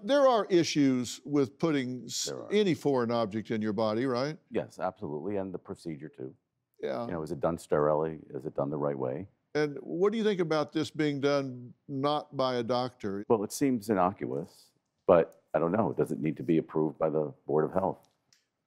There are issues with putting There are. any foreign object in your body, right? Yes, absolutely, and the procedure too. Yeah. You know, is it done sterilely? Is it done the right way? And what do you think about this being done not by a doctor? Well, it seems innocuous, but I don't know. Does it need to be approved by the Board of Health?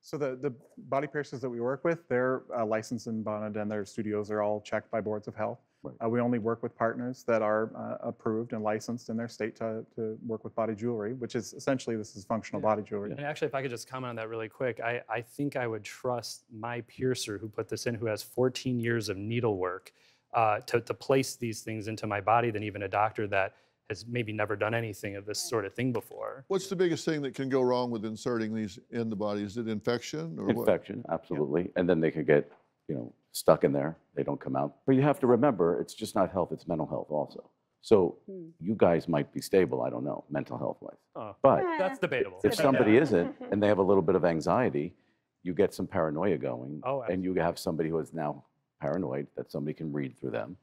So the body piercers that we work with, they're licensed and bonded, and their studios are all checked by boards of health. Right. We only work with partners that are approved and licensed in their state to work with body jewelry, which is essentially, this is functional body jewelry. And actually, if I could just comment on that really quick, I think I would trust my piercer who put this in, who has 14 years of needlework, to place these things into my body than even a doctor that has maybe never done anything of this sort of thing before. What's the biggest thing that can go wrong with inserting these in the body? Is it infection or Infection, absolutely. And then they could get, you know, stuck in there. They don't come out. But you have to remember, it's just not health, it's mental health also. So you guys might be stable, I don't know, mental health-wise. Oh, but that's debatable. if somebody isn't, and they have a little bit of anxiety, you get some paranoia going, and you have somebody who is now paranoid that somebody can read through them,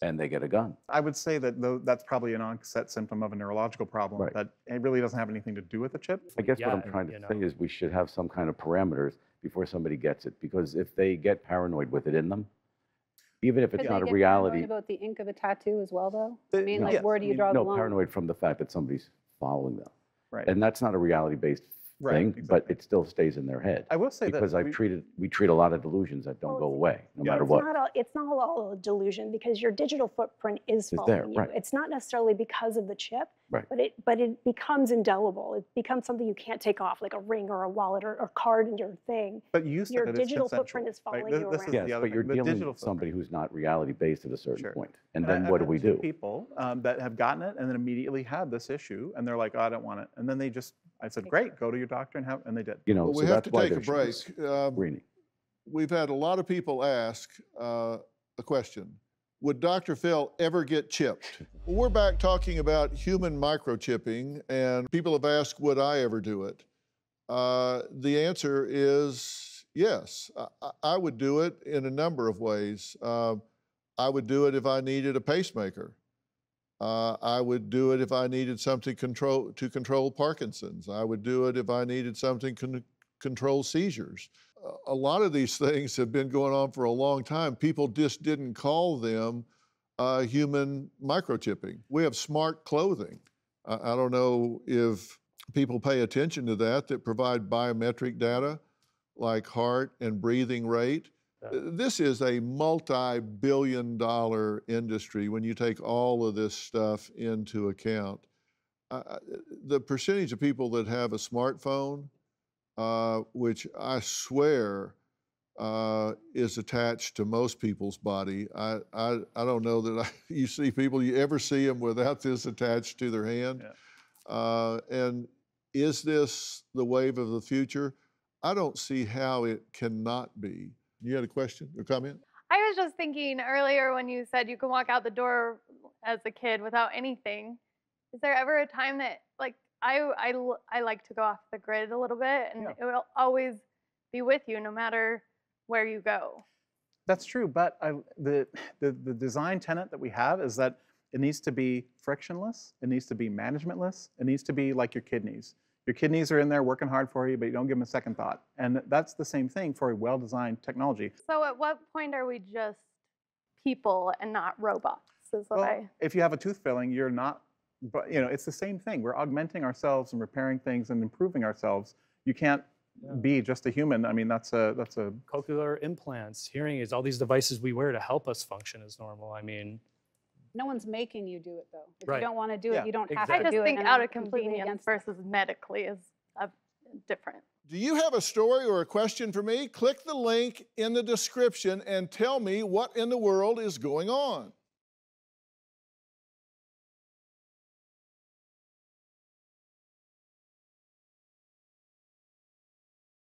and they get a gun. I would say that that's probably an onset symptom of a neurological problem, that it really doesn't have anything to do with the chip. I guess what I'm trying to say is we should have some kind of parameters before somebody gets it, because if they get paranoid with it in them, even if it's not a reality. About the ink of a tattoo as well, though? I mean, like, where do you draw the line? No, paranoid from the fact that somebody's following them. Right. And that's not a reality-based thing, but it still stays in their head. I will say that because we treat a lot of delusions that don't go away, no matter what. It's not all a delusion, because your digital footprint is following you. It's not necessarily because of the chip, but it becomes indelible. It becomes something you can't take off, like a ring or a wallet or a card in your thing. But you said your that digital footprint is following you around. Yes, but you're dealing with somebody who's not reality-based at a certain point. And then what do we do? People that have gotten it and then immediately had this issue, and they're like, oh, I don't want it. And then they just, I said, great, go to your doctor and they did. You know, well, we so have to take a break. Screening. We've had a lot of people ask a question. Would Dr. Phil ever get chipped? Well, we're back talking about human microchipping, and people have asked, would I ever do it? The answer is yes. I would do it in a number of ways. I would do it if I needed a pacemaker. I would do it if I needed something to control Parkinson's. I would do it if I needed something to control seizures. A lot of these things have been going on for a long time. People just didn't call them human microchipping. We have smart clothing. I don't know if people pay attention to that provide biometric data like heart and breathing rate. This is a multi-billion-dollar industry when you take all of this stuff into account. The percentage of people that have a smartphone, which I swear is attached to most people's body. I don't know that you see people, you ever see them without this attached to their hand? And is this the wave of the future? I don't see how it cannot be. You had a question or comment? I was just thinking earlier when you said you can walk out the door as a kid without anything. Is there ever a time that, like, I like to go off the grid a little bit, and it will always be with you no matter where you go? That's true, but the design tenet that we have is that it needs to be frictionless, it needs to be managementless, it needs to be like your kidneys. Your kidneys are in there working hard for you, but you don't give them a second thought. And that's the same thing for a well-designed technology. So at what point are we just people and not robots? Is what if you have a tooth filling, you're not, but you know, it's the same thing. We're augmenting ourselves and repairing things and improving ourselves. You can't be just a human. I mean, that's a cochlear implants, hearing aids, all these devices we wear to help us function as normal. I mean, no one's making you do it, though. If you don't want to do it, you don't have I to just do it. think out of convenience versus medically is different. Do you have a story or a question for me? Click the link in the description and tell me what in the world is going on.